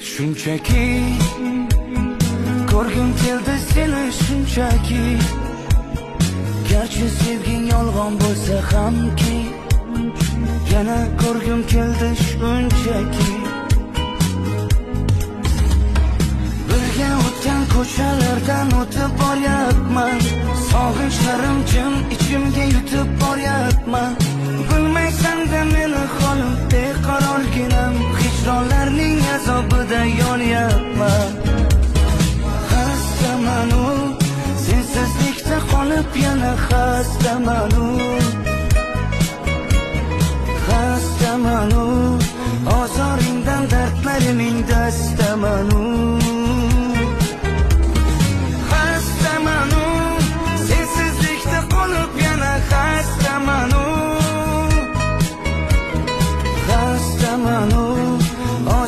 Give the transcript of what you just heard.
Shunchaki ko'rgim keldi seni shunchaki, garchi sevging yolg'on bo'lsa hamki, yana ko'rgim keldi shunchaki. Birga o'tgan ko'chalardan o'tib boryapman, sog'inchlarim jim ichimga yutib boryapman. Bilmaysan-da meni holim beqarorginam, hijronlarning azobida yonyapman. Xastamanu, sensizlikda qolib yana xastamanu. Xastamanu, ozoringdan dardlariming dastamanu.